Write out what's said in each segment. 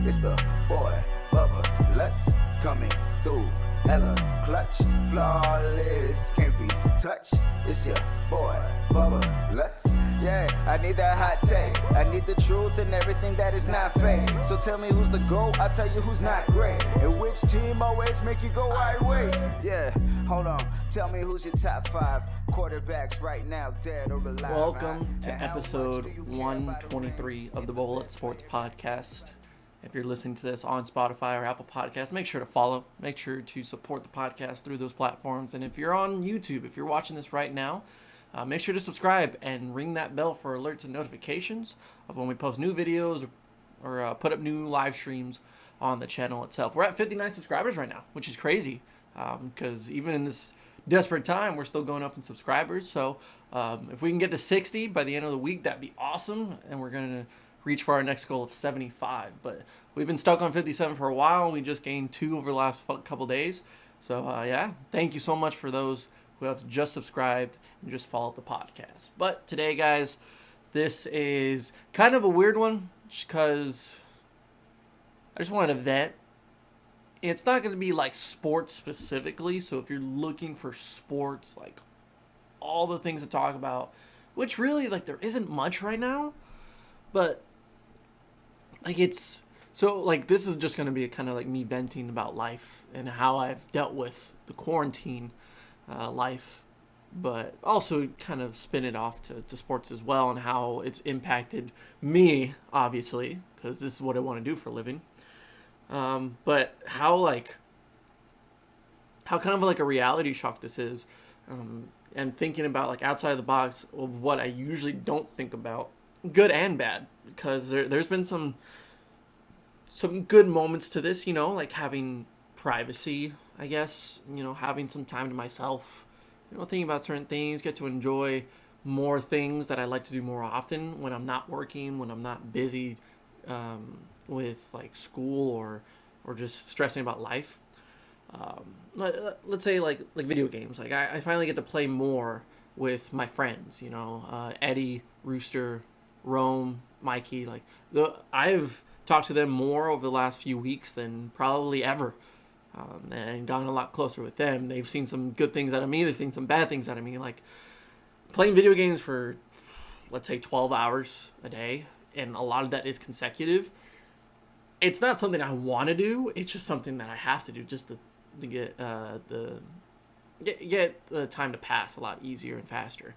It's the boy, Bubba, let's coming through. Hella clutch, flawless, can't be touched. It's your boy, Bubba, let's. Yeah, I need that hot take. I need the truth and everything that is not fake. So tell me who's the GOAT, I'll tell you who's not great. And which team always make you go right way. Yeah, hold on, tell me who's your top 5 quarterbacks right now, dead or alive. Welcome to episode 123 of the Bullet Sports Podcast. If you're listening to this on Spotify or Apple Podcasts, make sure to follow. Make sure to support the podcast through those platforms. And if you're on YouTube, if you're watching this right now, make sure to subscribe and ring that bell for alerts and notifications of when we post new videos or put up new live streams on the channel itself. We're at 59 subscribers right now, which is crazy because even in this desperate time, we're still going up in subscribers. So if we can get to 60 by the end of the week, that'd be awesome. And we're going to reach for our next goal of 75. But we've been stuck on 57 for a while. We just gained 2 over the last couple days. So yeah, thank you so much for those who have just subscribed and just followed the podcast. But today, guys, this is kind of a weird one just because I just wanted to vent. It's not going to be like sports specifically. So if you're looking for sports, like all the things to talk about, which really like there isn't much right now, but like it's so like this is just going to be kind of like me venting about life and how I've dealt with the quarantine life, but also kind of spin it off to sports as well and how it's impacted me, obviously, because this is what I want to do for a living. But how kind of like a reality shock this is, and thinking about like outside of the box of what I usually don't think about, good and bad, because there's been some good moments to this, like having privacy, I guess, having some time to myself, thinking about certain things, get to enjoy more things that I like to do more often when I'm not working, when I'm not busy with like school or just stressing about life. Let's say like video games. Like I finally get to play more with my friends, Eddie, Rooster, Rome, Mikey. I've talked to them more over the last few weeks than probably ever. And gotten a lot closer with them. They've seen some good things out of me. They've seen some bad things out of me. Like playing video games for, let's say, 12 hours a day, and a lot of that is consecutive. It's not something I want to do. It's just something that I have to do just to get the time to pass a lot easier and faster.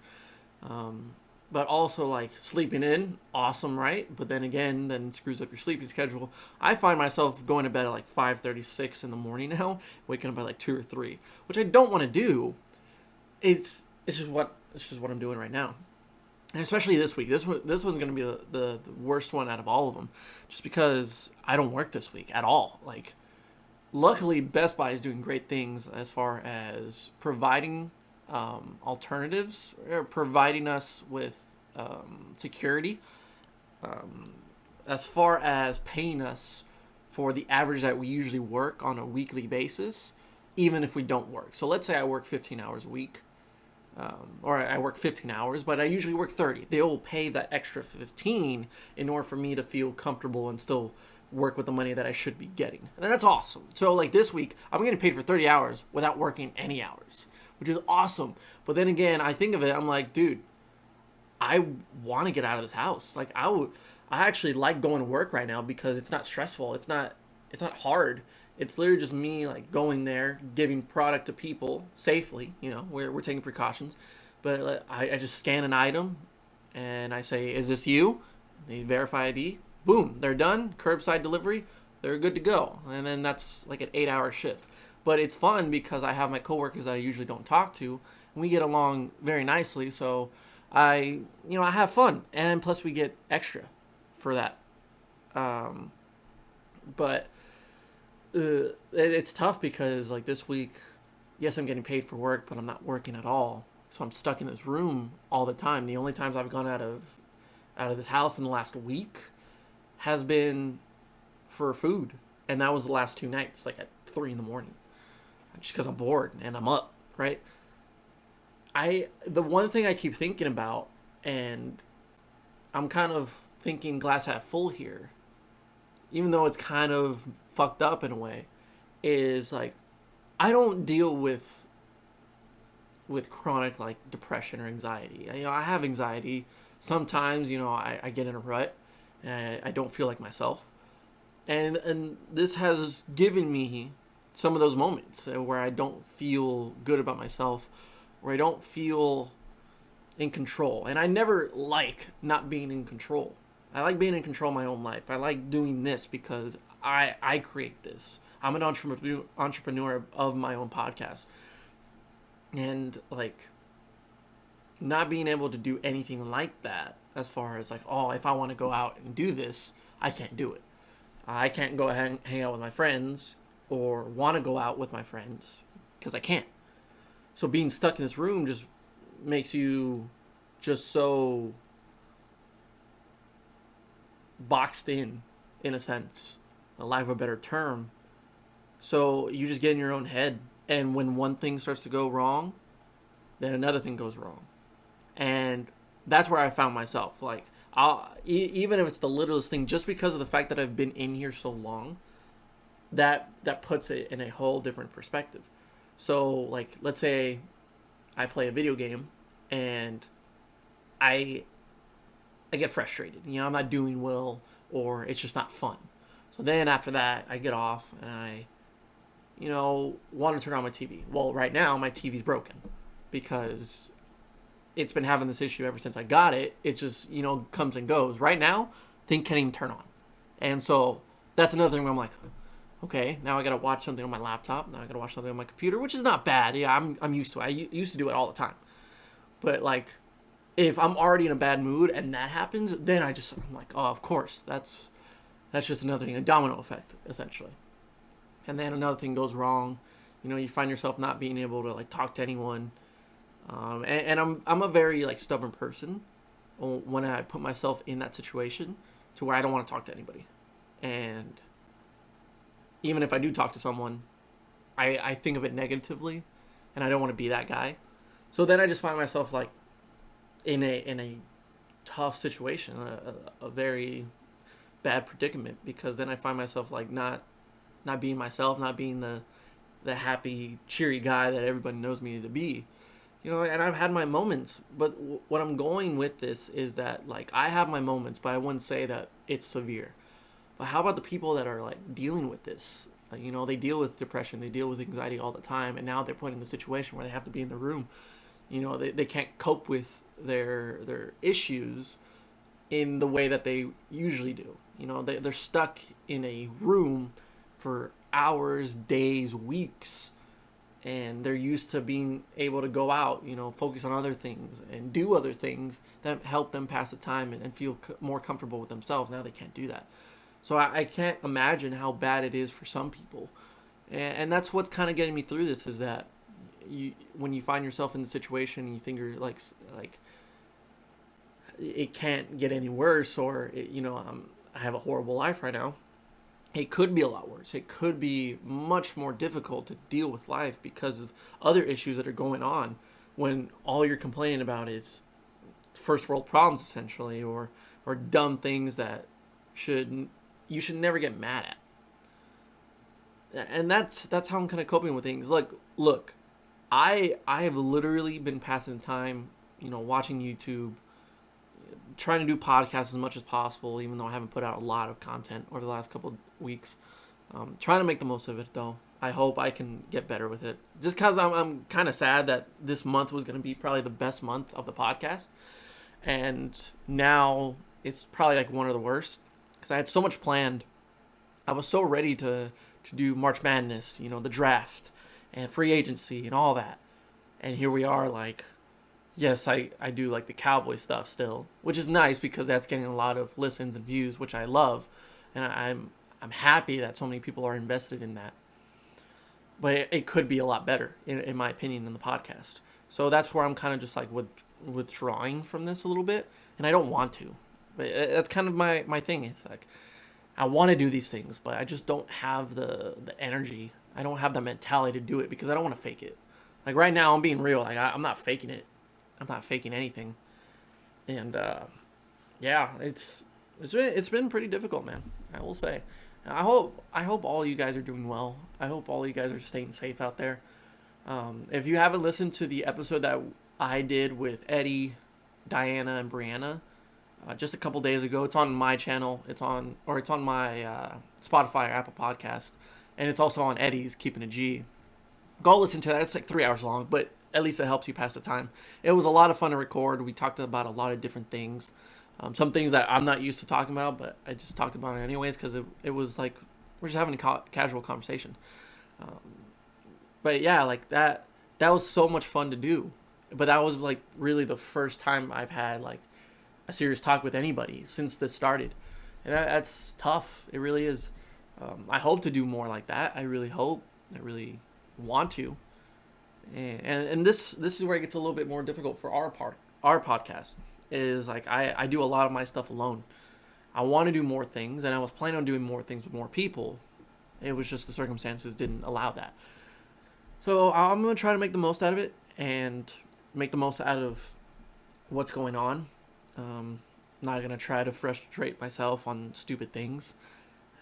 But also like sleeping in, awesome, right? But then again, then screws up your sleeping schedule. I find myself going to bed at like 5:36 in the morning now, waking up by like 2 or 3, which I don't want to do. It's just what I'm doing right now, and especially this week. This one's going to be the worst one out of all of them, just because I don't work this week at all. Like, luckily, Best Buy is doing great things as far as providing alternatives, or providing us with security, as far as paying us for the average that we usually work on a weekly basis, even if we don't work. So let's say I work 15 hours a week, or I work 15 hours, but I usually work 30. They will pay that extra 15 in order for me to feel comfortable and still work with the money that I should be getting. And that's awesome. So like this week, I'm getting paid for 30 hours without working any hours, which is awesome. But then again, I think of it, I'm like, dude, I want to get out of this house. Like I actually like going to work right now because it's not stressful. It's not hard. It's literally just me like going there, giving product to people safely. We're taking precautions, but I just scan an item and I say, is this you? They verify ID. Boom, they're done. Curbside delivery. They're good to go. And then that's like an 8-hour shift. But it's fun because I have my coworkers that I usually don't talk to, and we get along very nicely. So I have fun, and plus we get extra for that. But it's tough because like this week, yes, I'm getting paid for work, but I'm not working at all. So I'm stuck in this room all the time. The only times I've gone out of this house in the last week has been for food, and that was the last 2 nights, like at 3 a.m, just because I'm bored and I'm up, right? The one thing I keep thinking about, and I'm kind of thinking glass half full here, even though it's kind of fucked up in a way, is like I don't deal with chronic like depression or anxiety. I have anxiety sometimes. I get in a rut and I don't feel like myself, and this has given me some of those moments where I don't feel good about myself, where I don't feel in control. And I never like not being in control. I like being in control of my own life. I like doing this because I create this. I'm an entrepreneur of my own podcast. And like not being able to do anything like that, as far as like, oh, if I want to go out and do this, I can't do it. I can't go hang out with my friends or want to go out with my friends because I can't. So being stuck in this room just makes you just so boxed in a sense, a lack of a better term. So you just get in your own head, and when one thing starts to go wrong, then another thing goes wrong. And that's where I found myself. Like, even if it's the littlest thing, just because of the fact that I've been in here so long, that puts it in a whole different perspective. So, like, let's say I play a video game and I get frustrated. I'm not doing well, or it's just not fun. So then after that, I get off and I, want to turn on my TV. Well, right now my TV's broken because it's been having this issue ever since I got it. It just, comes and goes. Right now, thing can't even turn on. And so that's another thing where I'm like, okay, now I got to watch something on my laptop. Now I got to watch something on my computer, which is not bad. Yeah, I'm used to it. I used to do it all the time. But like, if I'm already in a bad mood and that happens, then I'm like, oh, of course, that's just another thing, a domino effect, essentially. And then another thing goes wrong. You find yourself not being able to like talk to anyone. And I'm a very like stubborn person when I put myself in that situation to where I don't want to talk to anybody. And even if I do talk to someone, I think of it negatively, and I don't want to be that guy. So then I just find myself like in a tough situation, a very bad predicament, because then I find myself like not being myself, not being the happy, cheery guy that everybody knows me to be. And I've had my moments, but what I'm going with this is that like I have my moments, but I wouldn't say that it's severe. But how about the people that are like dealing with this? They deal with depression, they deal with anxiety all the time, and now they're put in the situation where they have to be in the room. They can't cope with their issues in the way that they usually do. They're stuck in a room for hours, days, weeks, and they're used to being able to go out, focus on other things and do other things that help them pass the time and feel more comfortable with themselves. Now they can't do that. So I can't imagine how bad it is for some people. And that's what's kind of getting me through this, is that when you find yourself in the situation and you think you're like it can't get any worse, or I have a horrible life right now. It could be a lot worse. It could be much more difficult to deal with life because of other issues that are going on, when all you're complaining about is first world problems, essentially, or dumb things that you should never get mad at. And that's how I'm kind of coping with things. Look, I have literally been passing time, watching YouTube, trying to do podcasts as much as possible, even though I haven't put out a lot of content over the last couple of weeks. Trying to make the most of it, though. I hope I can get better with it. Just because I'm kind of sad that this month was going to be probably the best month of the podcast. And now it's probably like one of the worst, because I had so much planned. I was so ready to do March Madness, the draft and free agency and all that. And here we are, like, yes, I do like the Cowboy stuff still, which is nice because that's getting a lot of listens and views, which I love. And I'm happy that so many people are invested in that. But it could be a lot better, in my opinion, than the podcast. So that's where I'm kind of just like withdrawing from this a little bit. And I don't want to. But that's kind of my thing. It's like, I want to do these things, but I just don't have the energy. I don't have the mentality to do it because I don't want to fake it. Like right now, I'm being real. Like I'm not faking it. I'm not faking anything. And yeah, it's It's been pretty difficult, man. I will say. I hope all you guys are doing well. I hope all you guys are staying safe out there. If you haven't listened to the episode that I did with Eddie, Diana, and Brianna, just a couple days ago, it's on my channel. It's on my Spotify or Apple Podcast, and it's also on Eddie's Keeping a G. Go listen to that. It's like 3 hours long, but at least it helps you pass the time. It was a lot of fun to record. We talked about a lot of different things. Some things that I'm not used to talking about, but I just talked about it anyways because it was like we're just having a casual conversation. But yeah, like that was so much fun to do. But that was like really the first time I've had like a serious talk with anybody since this started. And that's tough. It really is. I hope to do more like that. I really hope. I really want to. And this is where it gets a little bit more difficult for our podcast. Is like I do a lot of my stuff alone. I want to do more things, and I was planning on doing more things with more people. It was just the circumstances didn't allow that. So I'm going to try to make the most out of it and make the most out of what's going on. Not going to try to frustrate myself on stupid things.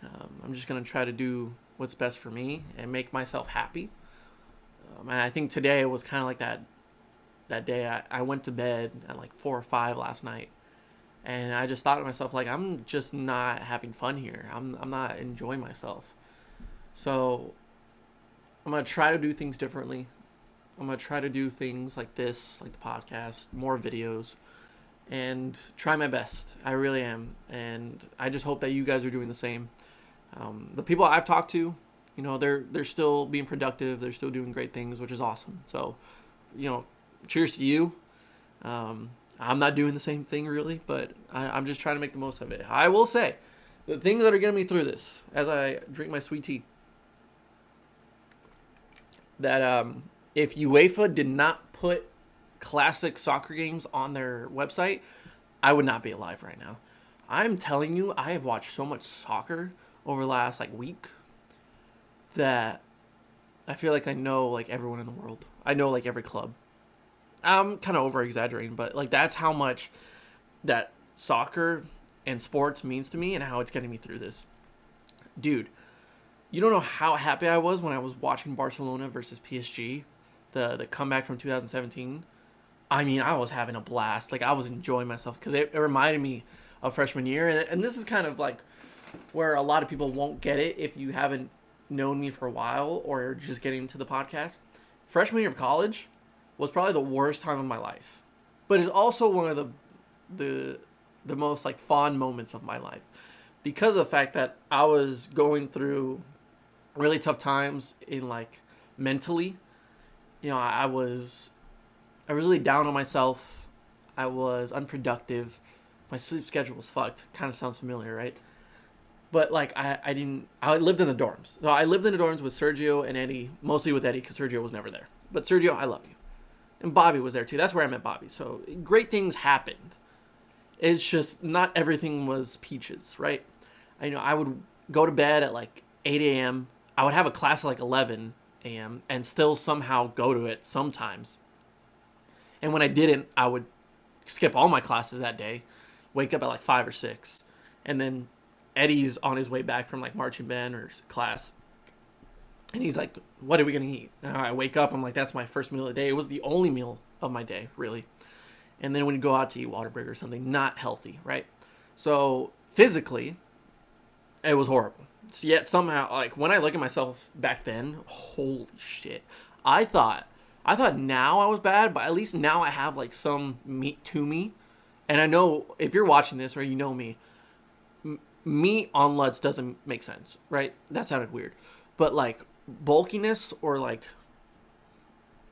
I'm just going to try to do what's best for me and make myself happy. And I think today was kind of like that day. I went to bed at like 4 or 5 last night. And I just thought to myself, like, I'm just not having fun here. I'm not enjoying myself. So I'm going to try to do things differently. I'm going to try to do things like this, like the podcast, more videos, and try my best. I really am. And I just hope that you guys are doing the same. The people I've talked to, you know, they're still being productive. They're still doing great things, which is awesome. So, you know, cheers to you. I'm not doing the same thing really, but I'm just trying to make the most of it. I will say, the things that are getting me through this, as I drink my sweet tea, that if UEFA did not put classic soccer games on their website, I would not be alive right now. I'm telling you, I have watched so much soccer over the last like week that I feel like I know like everyone in the world. I know like every club. I'm kind of over exaggerating, but like that's how much that soccer and sports means to me and how it's getting me through this. Dude, you don't know how happy I was when I was watching Barcelona versus PSG, the comeback from 2017. I mean, I was having a blast. Like, I was enjoying myself because it reminded me of freshman year. And this is kind of like where a lot of people won't get it if you haven't known me for a while or just getting into the podcast. Freshman year of college was probably the worst time of my life. But it's also one of the most, like, fond moments of my life. Because of the fact that I was going through really tough times in, like, mentally. You know, I was really down on myself. I was unproductive. My sleep schedule was fucked. Kind of sounds familiar, right? But, like, I lived in the dorms. So I lived in the dorms with Sergio and Eddie, mostly with Eddie because Sergio was never there. But Sergio, I love you. And Bobby was there too. That's where I met Bobby. So great things happened. It's just not everything was peaches, right? I would go to bed at like 8 a.m. I would have a class at like 11 a.m. and still somehow go to it sometimes. And when I didn't, I would skip all my classes that day, wake up at like 5 or 6. And then Eddie's on his way back from like marching band or class. And he's like, what are we going to eat? And I wake up, I'm like, that's my first meal of the day. It was the only meal of my day, really. And then when you go out to eat Whataburger or something, not healthy, right? So physically, it was horrible. So yet somehow, like when I look at myself back then, holy shit. I thought now I was bad, but at least now I have like some meat to me. And I know if you're watching this or you know me, meat on Lutz doesn't make sense, right? That sounded weird. But like bulkiness or like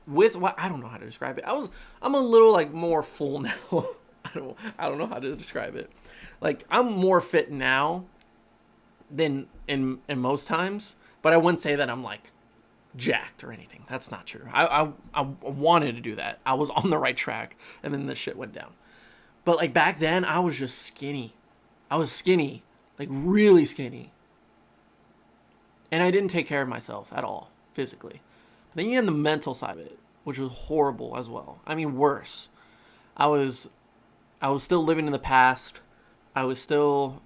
with what, I don't know how to describe it. I'm a little like more full now. I don't know how to describe it. Like I'm more fit now than in most times, but I wouldn't say that I'm like jacked or anything. That's not true. I wanted to do that. I was on the right track, and then the shit went down. But like back then, I was just skinny. I was skinny, like really skinny, and I didn't take care of myself at all physically. But then you had the mental side of it, which was horrible as well. I mean, worse. I was still living in the past. I was still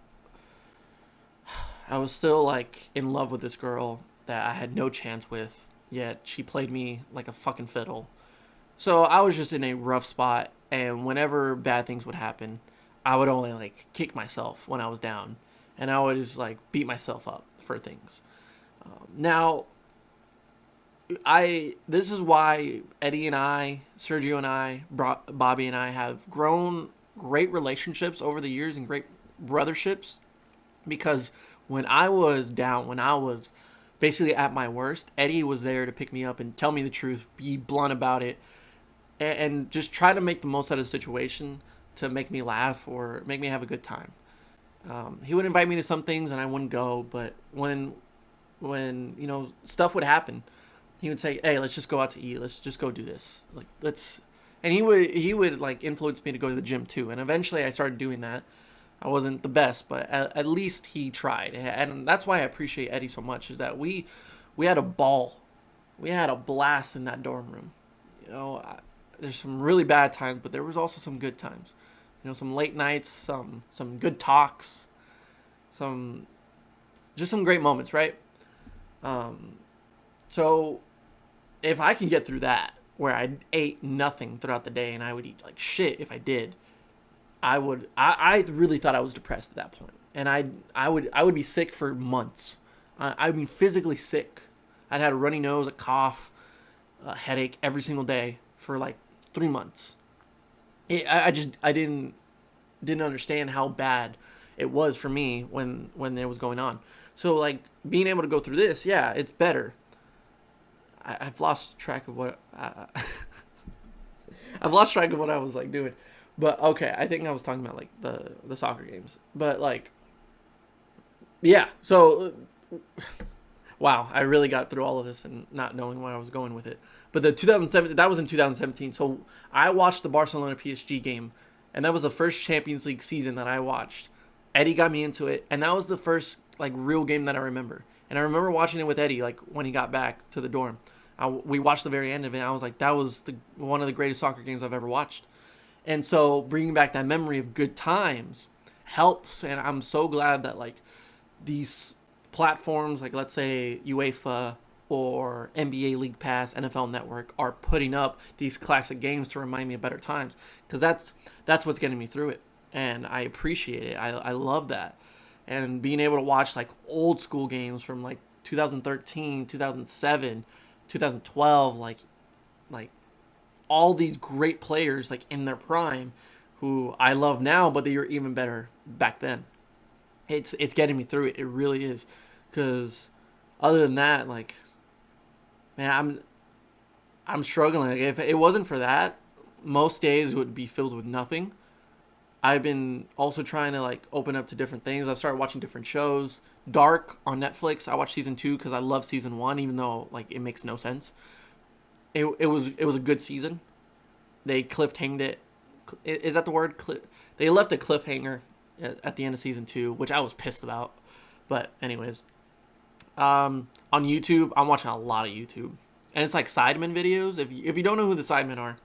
like in love with this girl that I had no chance with, yet she played me like a fucking fiddle. So I was just in a rough spot, and whenever bad things would happen, I would only like kick myself when I was down, and I would just like beat myself up for things. Now, this is why Eddie and I, Sergio and I, Bobby and I have grown great relationships over the years and great brotherships, because when I was down, when I was basically at my worst, Eddie was there to pick me up and tell me the truth, be blunt about it, and just try to make the most out of the situation to make me laugh or make me have a good time. He would invite me to some things and I wouldn't go, but when stuff would happen, he would say, "Hey, let's just go out to eat. Let's just go do this. Like, let's." And he would like influence me to go to the gym too. And eventually, I started doing that. I wasn't the best, but at least he tried, and that's why I appreciate Eddie so much. Is that we had a ball, we had a blast in that dorm room. There's some really bad times, but there was also some good times. Some late nights, some good talks, some great moments, right? So if I can get through that, where I ate nothing throughout the day and I would eat like shit if I did, I really thought I was depressed at that point. And I would be sick for months. I'd be physically sick. I'd had a runny nose, a cough, a headache every single day for like 3 months. I didn't understand how bad it was for me when it was going on. So like being able to go through this, yeah, it's better. I've lost track of what I've lost track of what I was like doing. But okay, I think I was talking about like the soccer games. But like, yeah. So wow, I really got through all of this and not knowing where I was going with it. But the 2007, that was in 2017. So I watched the Barcelona PSG game, and that was the first Champions League season that I watched. Eddie got me into it, and that was the first like real game that I remember. And I remember watching it with Eddie, like when he got back to the dorm. We watched the very end of it. And I was like, that was one of the greatest soccer games I've ever watched. And so bringing back that memory of good times helps. And I'm so glad that like these platforms, like let's say UEFA or NBA League Pass, NFL Network, are putting up these classic games to remind me of better times. Because that's what's getting me through it. And I appreciate it. I love that. And being able to watch like old school games from like 2013, 2007, 2012, like all these great players like in their prime who I love now, but they were even better back then. It's getting me through it. It really is. Because other than that, like, man, I'm struggling. Like, if it wasn't for that, most days would be filled with nothing. I've been also trying to like open up to different things. I've started watching different shows. Dark on Netflix. I watched season 2 because I love season 1, even though like it makes no sense. It was a good season. They cliffhanged it. Is that the word? They left a cliffhanger at the end of season 2, which I was pissed about. But anyways, on YouTube, I'm watching a lot of YouTube, and it's like Sidemen videos. If you don't know who the Sidemen are,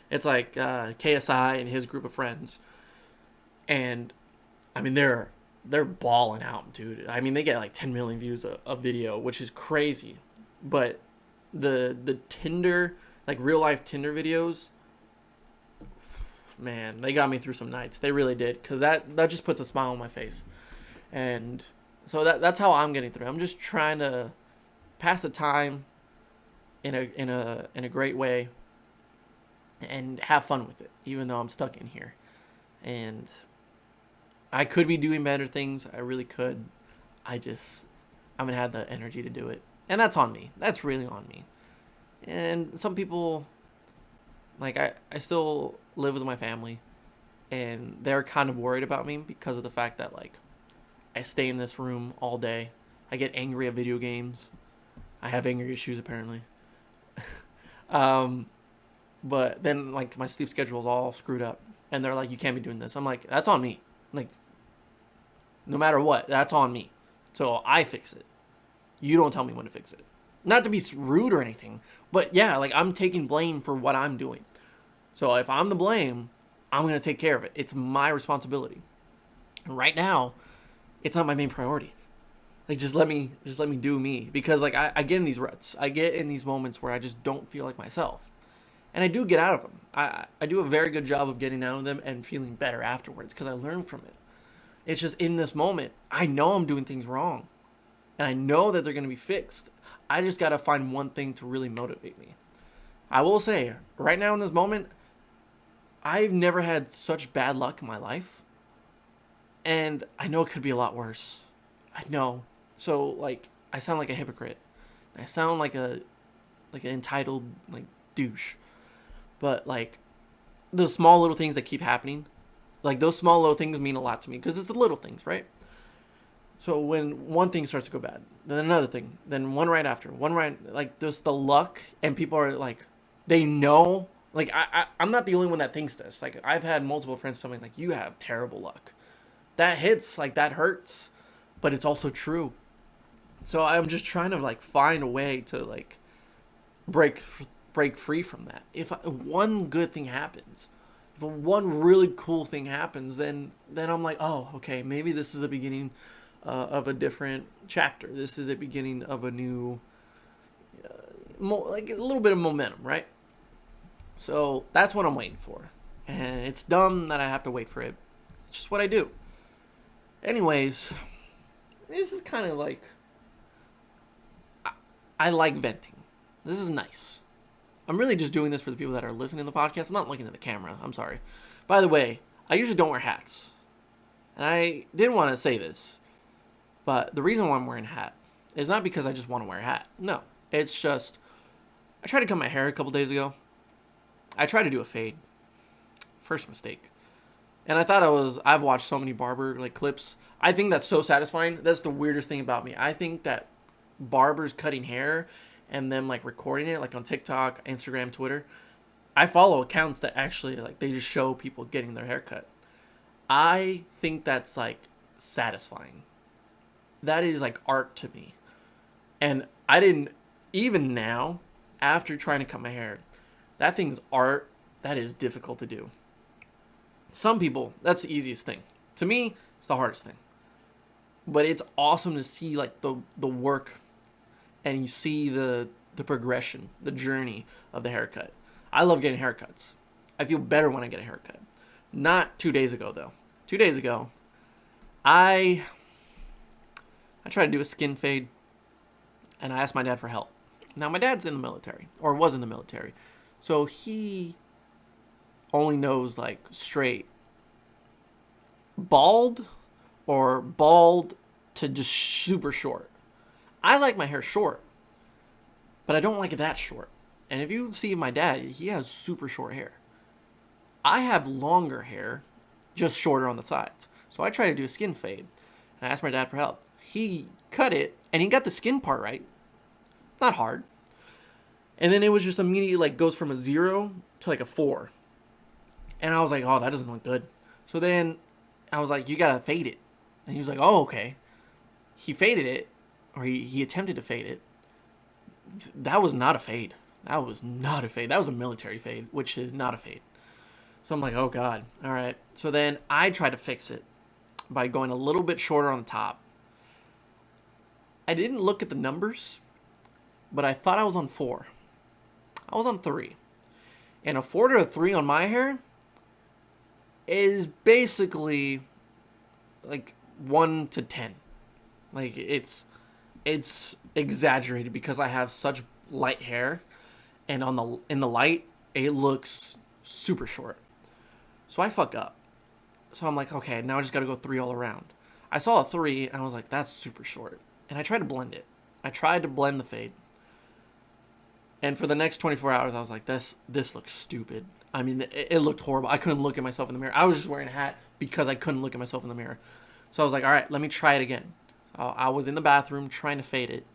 it's like KSI and his group of friends. And I mean, they're balling out, dude. I mean, they get like 10 million views a video, which is crazy. But the Tinder, like real life Tinder videos, man, they got me through some nights. They really did, because that just puts a smile on my face. And so that's how I'm getting through. I'm just trying to pass the time in a great way and have fun with it, even though I'm stuck in here. And I could be doing better things. I really could. I'm gonna have the energy to do it, and that's on me. That's really on me. And some people, like I still live with my family, and they're kind of worried about me because of the fact that like I stay in this room all day. I get angry at video games. I have anger issues apparently. But then like my sleep schedule is all screwed up, and they're like, you can't be doing this. I'm like, that's on me. Like, no matter what, that's on me. So I fix it. You don't tell me when to fix it. Not to be rude or anything, but yeah, like I'm taking blame for what I'm doing. So if I'm the blame, I'm going to take care of it. It's my responsibility. Right now, it's not my main priority. Like, just let me do me. Because, like, I get in these ruts. I get in these moments where I just don't feel like myself. And I do get out of them. I do a very good job of getting out of them and feeling better afterwards because I learn from it. It's just in this moment, I know I'm doing things wrong. And I know that they're going to be fixed. I just got to find one thing to really motivate me. I will say, right now in this moment, I've never had such bad luck in my life. And I know it could be a lot worse. I know. So, like, I sound like a hypocrite. I sound like an entitled, like, douche. But, like, those small little things that keep happening, like, those small little things mean a lot to me. Because it's the little things, right? So when one thing starts to go bad, then another thing, then one right after, like, there's the luck, and people are, like, they know. Like, I'm not the only one that thinks this. Like, I've had multiple friends tell me, like, you have terrible luck. That hits, like, that hurts. But it's also true. So I'm just trying to, like, find a way to, like, break free from that. If one good thing happens, if one really cool thing happens, then I'm like, oh, okay, maybe this is the beginning of a different chapter. This is a beginning of a new, like, a little bit of momentum, right? So that's what I'm waiting for. And it's dumb that I have to wait for it. It's just what I do. Anyways, this is kind of like, I like venting. This is nice. I'm really just doing this for the people that are listening to the podcast. I'm not looking at the camera. I'm sorry. By the way, I usually don't wear hats. And I didn't want to say this, but the reason why I'm wearing a hat is not because I just want to wear a hat. No, it's just, I tried to cut my hair a couple days ago. I tried to do a fade. First mistake. And I thought I've watched so many barber, like, clips. I think that's so satisfying. That's the weirdest thing about me. I think that barbers cutting hair and them, like, recording it, like, on TikTok, Instagram, Twitter. I follow accounts that actually, like, they just show people getting their hair cut. I think that's, like, satisfying. That is, like, art to me. And I didn't, even now, after trying to cut my hair, that thing's art. That is difficult to do. Some people, that's the easiest thing. To me, it's the hardest thing. But it's awesome to see, like, the work, and you see the progression, the journey of the haircut. I love getting haircuts. I feel better when I get a haircut. Not 2 days ago, though. 2 days ago, I tried to do a skin fade, and I asked my dad for help. Now, my dad's in the military, or was in the military, so he only knows, like, straight bald or bald to just super short. I like my hair short, but I don't like it that short. And if you see my dad, he has super short hair. I have longer hair, just shorter on the sides. So I tried to do a skin fade, and I asked my dad for help. He cut it, and he got the skin part right. Not hard. And then it was just immediately, like, goes from a 0 to, like, a 4. And I was like, oh, that doesn't look good. So then I was like, you got to fade it. And he was like, oh, okay. He faded it, or he attempted to fade it. That was not a fade. That was not a fade. That was a military fade, which is not a fade. So I'm like, oh, God. All right. So then I tried to fix it by going a little bit shorter on the top. I didn't look at the numbers, but I thought I was on 4. I was on 3. And a 4 to a 3 on my hair is basically like 1 to 10. Like, it's exaggerated because I have such light hair, and in the light it looks super short. So I fuck up. So I'm like, okay, now I just got to go 3 all around. I saw a 3 and I was like, that's super short. And I tried to blend it. I tried to blend the fade. And for the next 24 hours, I was like, this looks stupid. I mean, it looked horrible. I couldn't look at myself in the mirror. I was just wearing a hat because I couldn't look at myself in the mirror. So I was like, all right, let me try it again. So I was in the bathroom trying to fade it.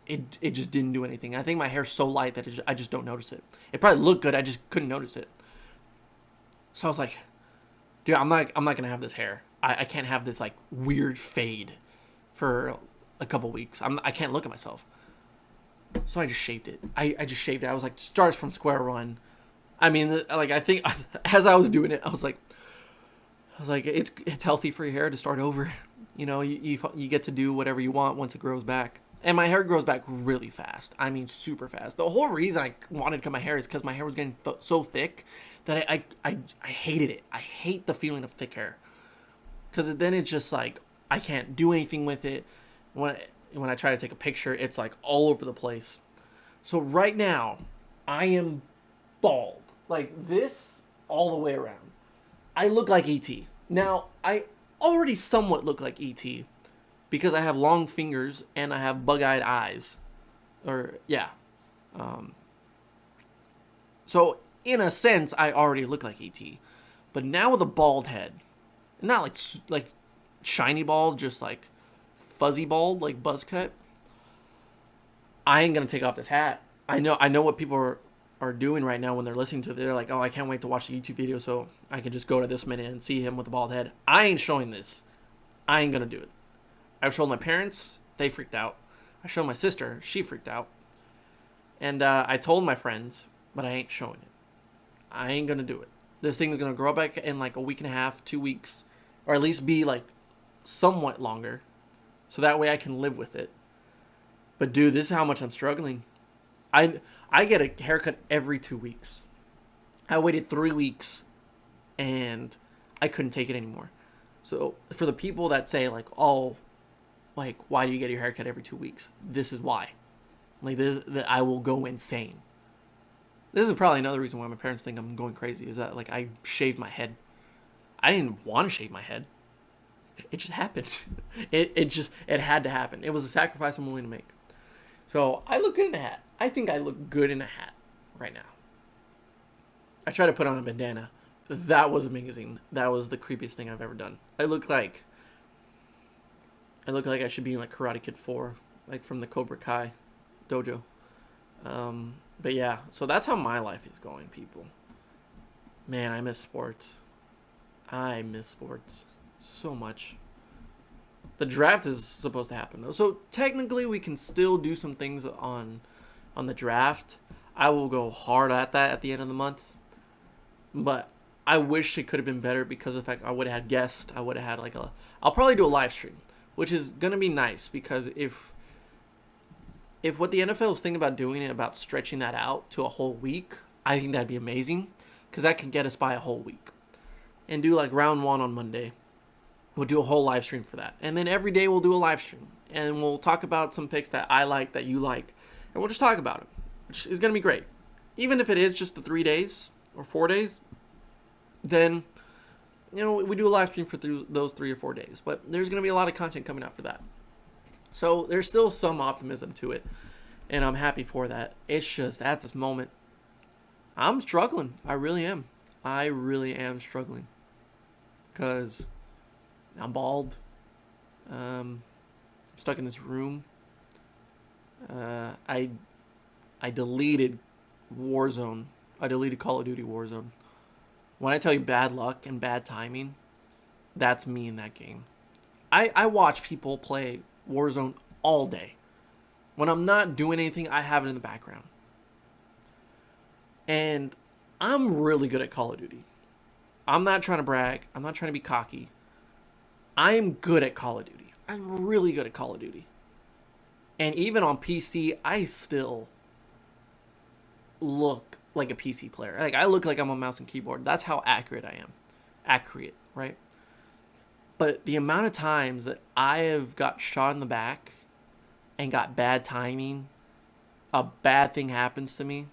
It just didn't do anything. I think my hair's so light that I just don't notice it. It probably looked good. I just couldn't notice it. So I was like, dude, I'm not going to have this hair. I can't have this, like, weird fade for a couple weeks. I can't look at myself. So I just shaved it. I just shaved it. I was like, starts from square one. I mean, like, I think as I was doing it, I was like, I was like, it's healthy for your hair to start over. You get to do whatever you want once it grows back. And my hair grows back really fast. I mean, super fast. The whole reason I wanted to cut my hair is because my hair was getting so thick that I hated it. I hate the feeling of thick hair. Because then it's just like, I can't do anything with it. When I try to take a picture, it's like all over the place. So right now, I am bald. Like this all the way around. I look like E.T. Now, I already somewhat look like E.T. because I have long fingers and I have bug-eyed eyes. So, in a sense, I already look like E.T. But now with a bald head, not like shiny bald, just like fuzzy bald, like buzz cut, I ain't gonna take off this hat. I know what people are doing right now when they're listening to it. They're like, oh, I can't wait to watch the YouTube video so I can just go to this minute and see him with a bald head. I ain't showing this. I ain't gonna do it. I've showed my parents, they freaked out. I showed my sister, she freaked out. And I told my friends, but I ain't showing it. I ain't gonna do it. This thing is gonna grow back in like a week and a half, 2 weeks, or at least be like somewhat longer, so that way I can live with it. But dude, this is how much I'm struggling. I get a haircut every 2 weeks. I waited 3 weeks, and I couldn't take it anymore. So for the people that say like, oh, like why do you get your haircut every 2 weeks? This is why. Like this, that I will go insane. This is probably another reason why my parents think I'm going crazy. Is that like I shaved my head. I didn't want to shave my head. It just happened. It had to happen. It was a sacrifice I'm willing to make. So I look good in a hat. I think I look good in a hat right now. I tried to put on a bandana. That was amazing. That was the creepiest thing I've ever done. I look like I should be in like Karate Kid 4, like from the Cobra Kai dojo. But yeah, so that's how my life is going, people. Man, I miss sports. I miss sports so much. The draft is supposed to happen though, so technically we can still do some things on the draft. I will go hard at that at the end of the month, but I wish it could have been better because of the fact I would have had guests. I would have had I'll probably do a live stream, which is gonna be nice because if what the NFL is thinking about doing, about stretching that out to a whole week, I think that'd be amazing because that can get us by a whole week. And do like round 1 on Monday. We'll do a whole live stream for that. And then every day we'll do a live stream. And we'll talk about some picks that I like, that you like. And we'll just talk about them, which is going to be great. Even if it is just the 3 days or 4 days, then, we do a live stream for those 3 or 4 days. But there's going to be a lot of content coming out for that. So there's still some optimism to it. And I'm happy for that. It's just at this moment, I'm struggling. I really am. I really am struggling. Because I'm bald. I'm stuck in this room. I deleted Warzone. I deleted Call of Duty Warzone. When I tell you bad luck and bad timing, that's me in that game. I watch people play Warzone all day. When I'm not doing anything, I have it in the background. And I'm really good at Call of Duty. I'm not trying to brag. I'm not trying to be cocky. I am good at Call of Duty. I'm really good at Call of Duty. And even on PC, I still look like a PC player. Like I look like I'm on mouse and keyboard. That's how accurate I am. Accurate, right? But the amount of times that I have got shot in the back and got bad timing, a bad thing happens to me,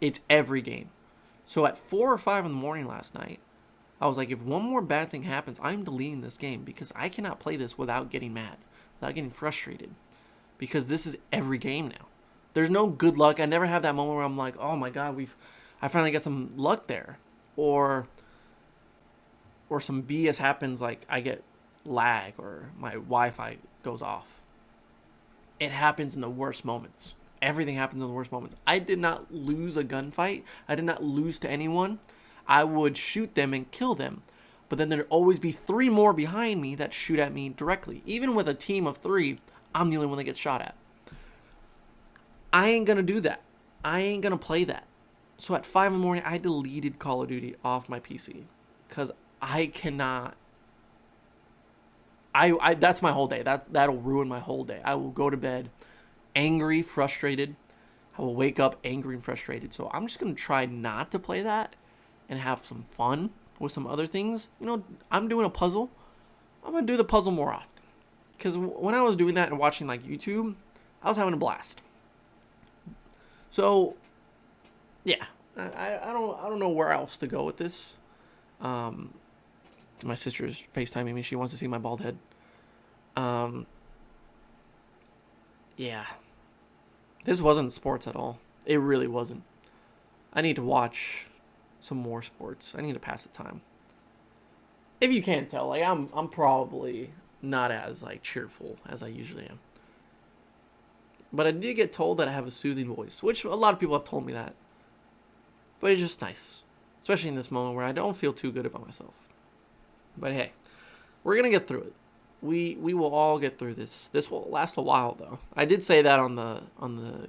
it's every game. So at 4 or 5 in the morning last night, I was like, if one more bad thing happens, I'm deleting this game because I cannot play this without getting mad, without getting frustrated. Because this is every game now. There's no good luck. I never have that moment where I'm like, oh my God, I finally got some luck there. Or some BS happens, like I get lag or my Wi-Fi goes off. It happens in the worst moments. Everything happens in the worst moments. I did not lose a gunfight. I did not lose to anyone. I would shoot them and kill them. But then there'd always be 3 more behind me that shoot at me directly. Even with a team of 3, I'm the only one that gets shot at. I ain't going to do that. I ain't going to play that. So at 5 in the morning, I deleted Call of Duty off my PC. Because I cannot. I that's my whole day. That'll ruin my whole day. I will go to bed angry, frustrated. I will wake up angry and frustrated. So I'm just gonna try not to play that and have some fun with some other things. You know, I'm doing a puzzle. I'm gonna do the puzzle more often. Because when I was doing that and watching like YouTube, I was having a blast. So, yeah, I don't know where else to go with this. My sister's FaceTiming me. She wants to see my bald head. Yeah, this wasn't sports at all. It really wasn't. I need to watch some more sports. I need to pass the time. If you can't tell, like I'm probably not as like cheerful as I usually am. But I did get told that I have a soothing voice, which a lot of people have told me that. But it's just nice, especially in this moment where I don't feel too good about myself. But hey, we're gonna get through it. We will all get through this. This will last a while, though. I did say that on the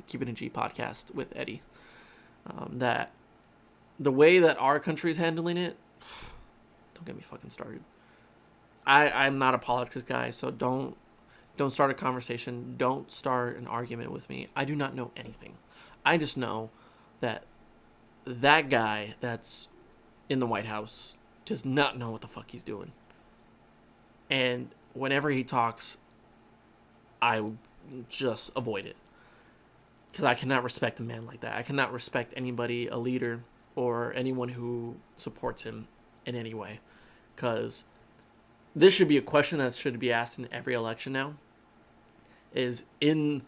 Keep It a G podcast with Eddie, that the way that our country is handling it, don't get me fucking started. I'm not a politics guy, so don't start a conversation. Don't start an argument with me. I do not know anything. I just know that guy that's in the White House does not know what the fuck he's doing. And whenever he talks, I just avoid it. Because I cannot respect a man like that. I cannot respect anybody, a leader, or anyone who supports him in any way. Because this should be a question that should be asked in every election now. Is in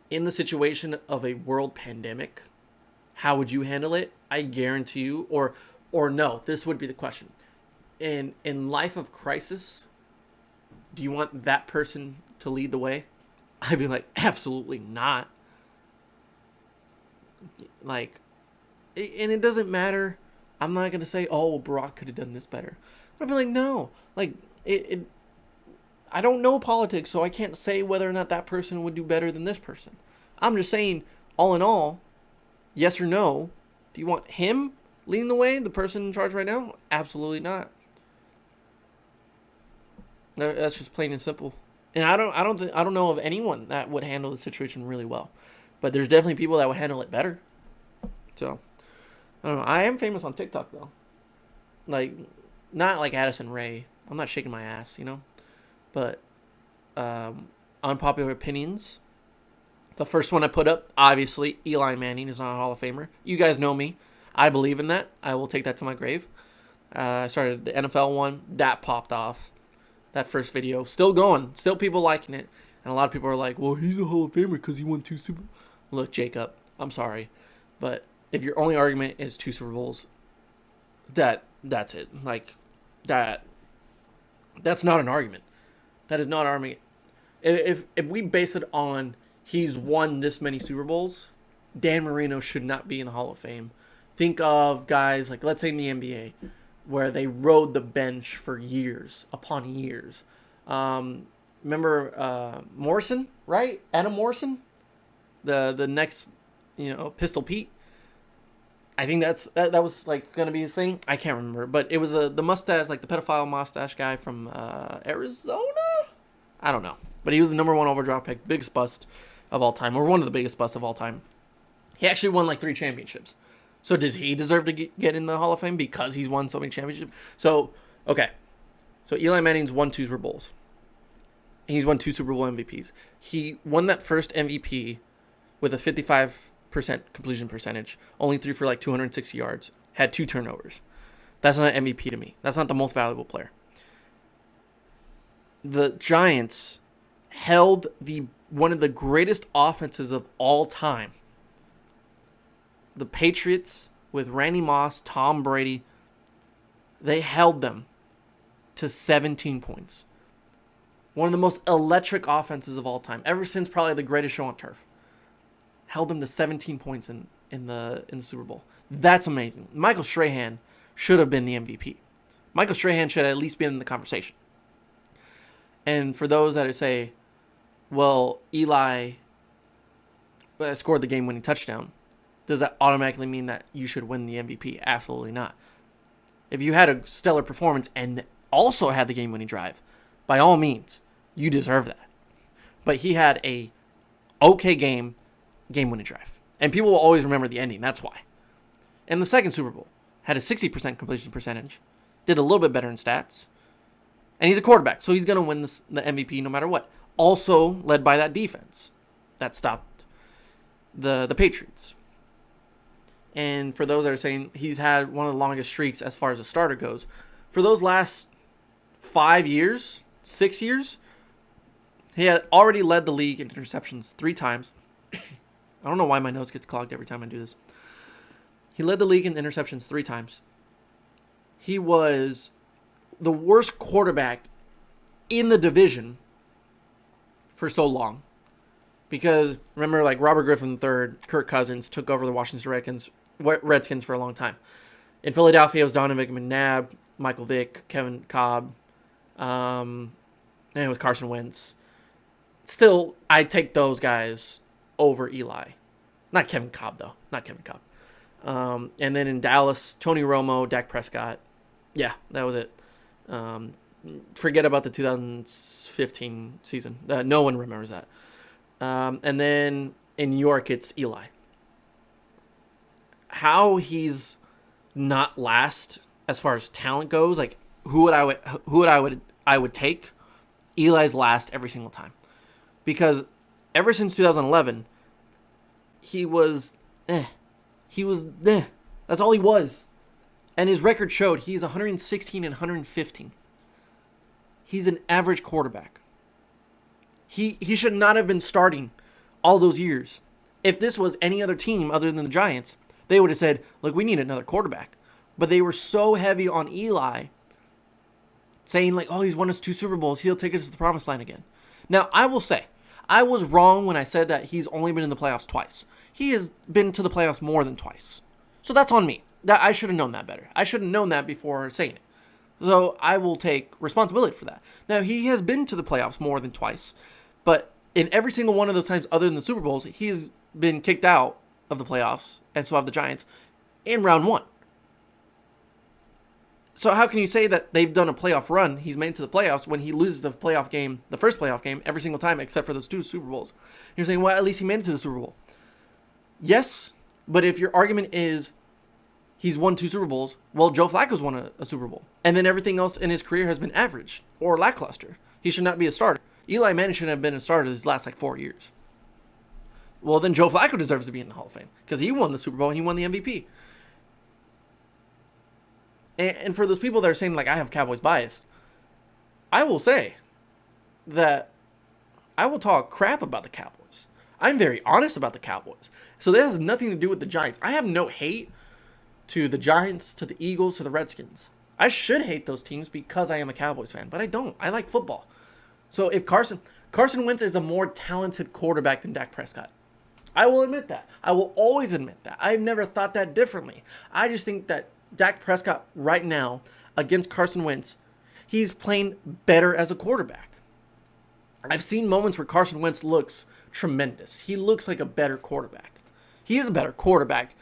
the situation of a world pandemic, how would you handle it? I guarantee you, or no, this would be the question. In life of crisis, do you want that person to lead the way? I'd be like, absolutely not. Like, and it doesn't matter. I'm not going to say, oh, well, Barack could have done this better. But I'd be like, no. Like, I don't know politics, so I can't say whether or not that person would do better than this person. I'm just saying, all in all, yes or no, do you want him leading the way, the person in charge right now? Absolutely not. That's just plain and simple. And I don't know of anyone that would handle the situation really well. But there's definitely people that would handle it better. So, I don't know. I am famous on TikTok, though. Like, not like Addison Rae. I'm not shaking my ass, you know? But, unpopular opinions. The first one I put up, obviously, Eli Manning is not a Hall of Famer. You guys know me. I believe in that. I will take that to my grave. I started the NFL one. That popped off. That first video. Still going. Still people liking it. And a lot of people are like, well, he's a Hall of Famer because he won 2 Super Bowls. Look, Jacob, I'm sorry. But if your only argument is 2 Super Bowls, that's it. Like, that's not an argument. That is not an argument. If we base it on he's won this many Super Bowls, Dan Marino should not be in the Hall of Fame. Think of guys like, let's say in the NBA, where they rode the bench for years upon years. Remember Morrison, right? Adam Morrison, the next, Pistol Pete. I think that was like gonna be his thing. I can't remember, but it was the mustache, like the pedophile mustache guy from Arizona. I don't know, but he was the number 1 overall draft pick, biggest bust of all time, or one of the biggest busts of all time. He actually won like 3 championships. So does he deserve to get in the Hall of Fame because he's won so many championships? So, okay. So Eli Manning's won 2 Super Bowls. He's won 2 Super Bowl MVPs. He won that first MVP with a 55% completion percentage. Only threw for like 260 yards. Had 2 turnovers. That's not an MVP to me. That's not the most valuable player. The Giants held one of the greatest offenses of all time. The Patriots with Randy Moss, Tom Brady, they held them to 17 points. One of the most electric offenses of all time, ever since probably The Greatest Show on Turf. Held them to 17 points in the Super Bowl. That's amazing. Michael Strahan should have been the MVP. Michael Strahan should have at least been in the conversation. And for those that say, well, Eli scored the game-winning touchdown, does that automatically mean that you should win the MVP? Absolutely not. If you had a stellar performance and also had the game-winning drive, by all means, you deserve that. But he had a okay game-winning drive. And people will always remember the ending. That's why. And the second Super Bowl had a 60% completion percentage, did a little bit better in stats, and he's a quarterback, so he's going to win the MVP no matter what. Also led by that defense that stopped the Patriots. And for those that are saying he's had one of the longest streaks as far as a starter goes, for those last 5 years, 6 years, he had already led the league in interceptions 3 times. I don't know why my nose gets clogged every time I do this. He led the league in interceptions 3 times. He was the worst quarterback in the division for so long. Because, remember, like Robert Griffin III, Kirk Cousins took over the Washington Redskins for a long time. In Philadelphia, it was Donovan McNabb, Michael Vick, Kevin Cobb, and it was Carson Wentz. Still, I'd take those guys over Eli. Not Kevin Cobb, though. Not Kevin Cobb. And then in Dallas, Tony Romo, Dak Prescott. Yeah, that was it. Forget about the 2015 season. No one remembers that. And then in New York, it's Eli. How he's not last as far as talent goes, like who I would take? Eli's last every single time, because ever since 2011, he was That's all he was, and his record showed he's 116 and 115. He's an average quarterback. He should not have been starting all those years. If this was any other team other than the Giants, they would have said, look, we need another quarterback. But they were so heavy on Eli, saying like, oh, he's won us 2 Super Bowls. He'll take us to the promised land again. Now, I will say, I was wrong when I said that he's only been in the playoffs twice. He has been to the playoffs more than twice. So that's on me. I should have known that better. I should have known that before saying it. So I will take responsibility for that. Now, he has been to the playoffs more than twice. But in every single one of those times other than the Super Bowls, he has been kicked out of the playoffs, and so have the Giants, in round 1. So how can you say that they've done a playoff run, he's made it to the playoffs, when he loses the playoff game, the first playoff game, every single time except for those 2 Super Bowls? You're saying, well, at least he made it to the Super Bowl. Yes, but if your argument is he's won 2 Super Bowls, well, Joe Flacco's won a Super Bowl. And then everything else in his career has been average or lackluster. He should not be a starter. Eli Manning shouldn't have been a starter his last 4 years. Well, then Joe Flacco deserves to be in the Hall of Fame because he won the Super Bowl and he won the MVP. And for those people that are saying, like, I have Cowboys bias, I will say that I will talk crap about the Cowboys. I'm very honest about the Cowboys. So that has nothing to do with the Giants. I have no hate to the Giants, to the Eagles, to the Redskins. I should hate those teams because I am a Cowboys fan, but I don't. I like football. So if Carson Wentz is a more talented quarterback than Dak Prescott. I will admit that. I will always admit that. I've never thought that differently. I just think that Dak Prescott right now against Carson Wentz, he's playing better as a quarterback. I've seen moments where Carson Wentz looks tremendous. He looks like a better quarterback. He is a better quarterback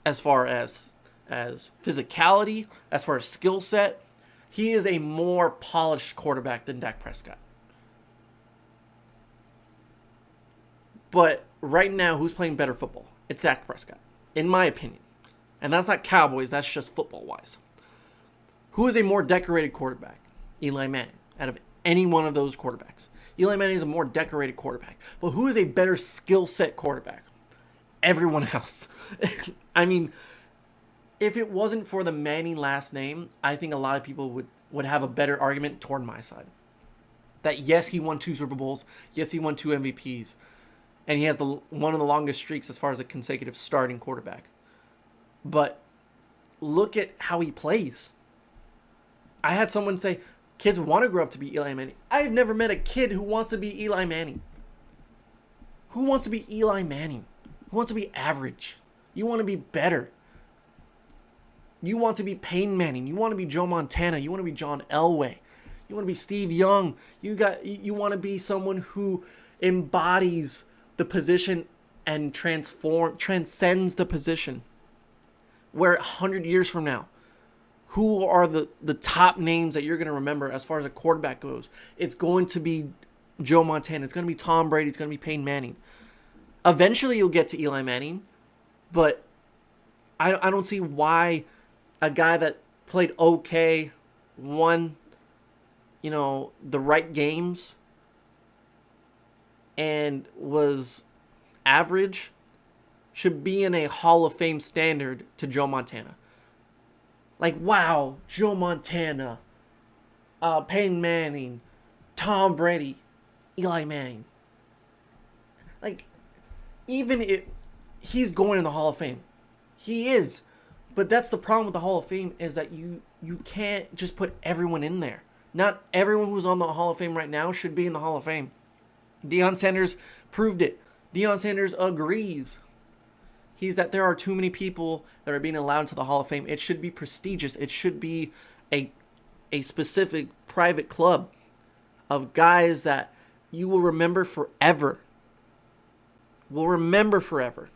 as far as physicality, as far as skill set. He is a more polished quarterback than Dak Prescott. But right now, who's playing better football? It's Dak Prescott, in my opinion. And that's not Cowboys, that's just football-wise. Who is a more decorated quarterback? Eli Manning, out of any one of those quarterbacks. Eli Manning is a more decorated quarterback. But who is a better skill set quarterback? Everyone else. I mean, if it wasn't for the Manning last name, I think a lot of people would have a better argument toward my side. That yes, he won 2 Super Bowls. Yes, he won 2 MVPs. And he has one of the longest streaks as far as a consecutive starting quarterback. But look at how he plays. I had someone say, kids want to grow up to be Eli Manning. I've never met a kid who wants to be Eli Manning. Who wants to be Eli Manning? Who wants to be average? You want to be better. You want to be Peyton Manning. You want to be Joe Montana. You want to be John Elway. You want to be Steve Young. You want to be someone who embodies the position and transcends the position. Where 100 years from now, who are the top names that you're going to remember as far as a quarterback goes? It's going to be Joe Montana. It's going to be Tom Brady. It's going to be Peyton Manning. Eventually, you'll get to Eli Manning, but I don't see why a guy that played okay, won, the right games, and was average should be in a Hall of Fame standard to Joe Montana. Like, wow, Joe Montana, Peyton Manning, Tom Brady, Eli Manning. Like, even if he's going in the Hall of Fame. He is. But that's the problem with the Hall of Fame is that you can't just put everyone in there. Not everyone who's on the Hall of Fame right now should be in the Hall of Fame. Deion Sanders proved it. Deion Sanders agrees. He's that there are too many people that are being allowed to the Hall of Fame. It should be prestigious. It should be a specific private club of guys that you will remember forever. Will remember forever.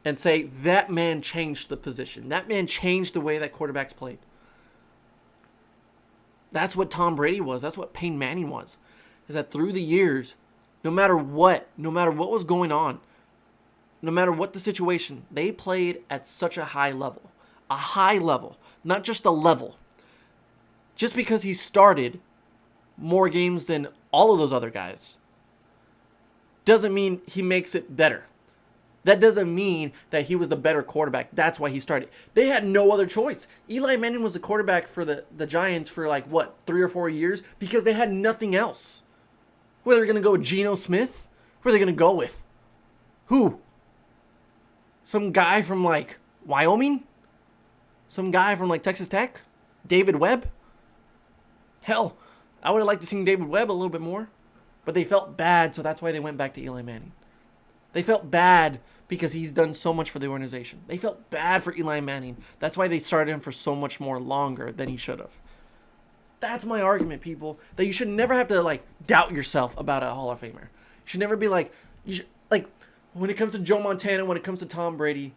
And say, that man changed the position. That man changed the way that quarterbacks played. That's what Tom Brady was. That's what Peyton Manning was. Is that through the years, no matter what was going on, no matter what the situation, they played at such a high level. A high level. Not just a level. Just because he started more games than all of those other guys doesn't mean he makes it better. That doesn't mean that he was the better quarterback. That's why he started. They had no other choice. Eli Manning was the quarterback for the Giants for 3 or 4 years because they had nothing else. Who are they going to go with? Geno Smith? Who are they going to go with? Who? Some guy from Wyoming? Some guy from Texas Tech? David Webb? Hell, I would have liked to see David Webb a little bit more. But they felt bad, so that's why they went back to Eli Manning. They felt bad because he's done so much for the organization. They felt bad for Eli Manning. That's why they started him for so much more longer than he should have. That's my argument, people. That you should never have to doubt yourself about a Hall of Famer. You should never be when it comes to Joe Montana, when it comes to Tom Brady,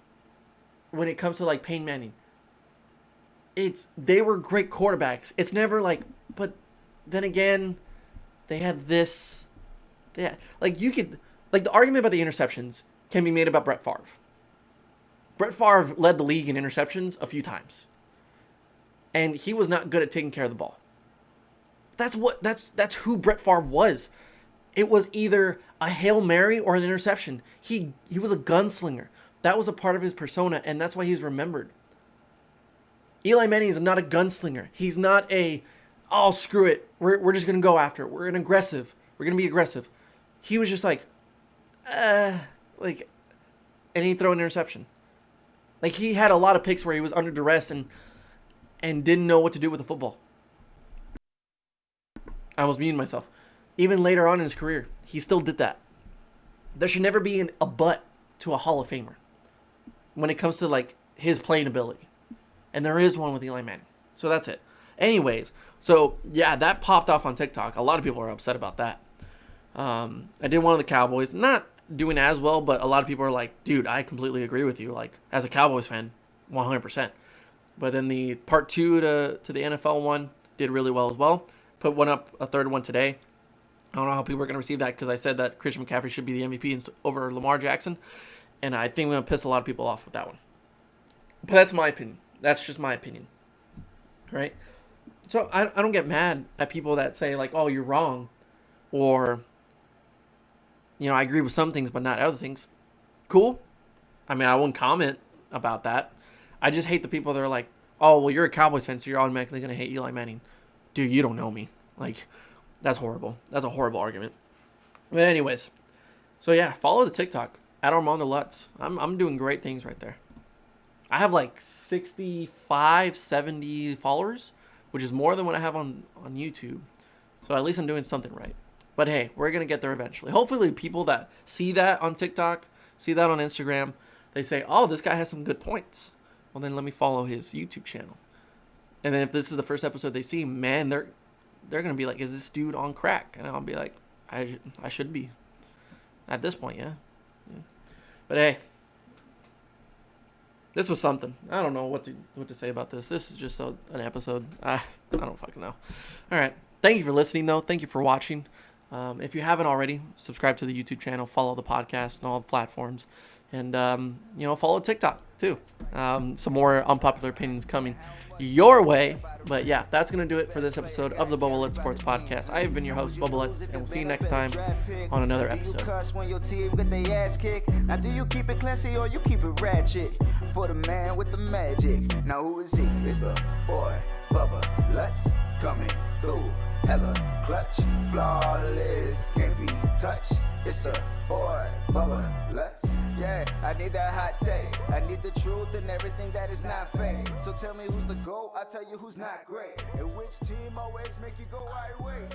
when it comes to Peyton Manning. They were great quarterbacks. It's never but then again, they had this. The argument about the interceptions can be made about Brett Favre. Brett Favre led the league in interceptions a few times. And he was not good at taking care of the ball. That's who Brett Favre was. It was either a Hail Mary or an interception. He was a gunslinger. That was a part of his persona, and that's why he's remembered. Eli Manning is not a gunslinger. He's not oh, screw it. We're just going to go after it. We're going to be aggressive. He was just and he'd throw an interception. He had a lot of picks where he was under duress and didn't know what to do with the football. I almost muted myself. Even later on in his career, he still did that. There should never be a but to a Hall of Famer when it comes to his playing ability. And there is one with Eli Manning. So that's it. Anyways, so yeah, that popped off on TikTok. A lot of people are upset about that. I did one of the Cowboys, not doing as well, but a lot of people are like, dude, I completely agree with you. As a Cowboys fan, 100%. But then the part 2 to the NFL one did really well as well. Put one up, a third one today. I don't know how people are going to receive that because I said that Christian McCaffrey should be the MVP over Lamar Jackson. And I think we're going to piss a lot of people off with that one. But that's my opinion. That's just my opinion. Right? So I don't get mad at people that say oh, you're wrong. Or, I agree with some things but not other things. Cool. I mean, I won't comment about that. I just hate the people that are oh, well, you're a Cowboys fan, so you're automatically going to hate Eli Manning. Dude, you don't know me. That's horrible. That's a horrible argument. But anyways, so yeah, follow the TikTok at Armando Lutz. I'm doing great things right there. I have 65, 70 followers, which is more than what I have on YouTube. So at least I'm doing something right. But hey, we're going to get there eventually. Hopefully people that see that on TikTok, see that on Instagram, they say, oh, this guy has some good points. Well, then let me follow his YouTube channel. And then if this is the first episode they see, man, they're going to be like, is this dude on crack? And I'll be like, I should be. At this point, yeah. But hey, this was something. I don't know what to say about this. This is just an episode. I don't fucking know. All right. Thank you for listening, though. Thank you for watching. If you haven't already, subscribe to the YouTube channel, follow the podcast and all the platforms, and follow TikTok too. Some more unpopular opinions coming your way. But yeah, that's gonna do it for this episode of the Bubba Sports Podcast. I have been your host, Bubba, and we'll see you next time on another episode. Now do you keep it classy or you keep it ratchet? For the man with the magic. Now who is he? It's the boy Bubba. Let's coming through. Hella clutch, flawless, can't be touched. It's a boy Bubba. I need that hot take. I need the truth and everything that is not fake. So tell me who's the GOAT, I'll tell you who's not great. And which team always make you go right way.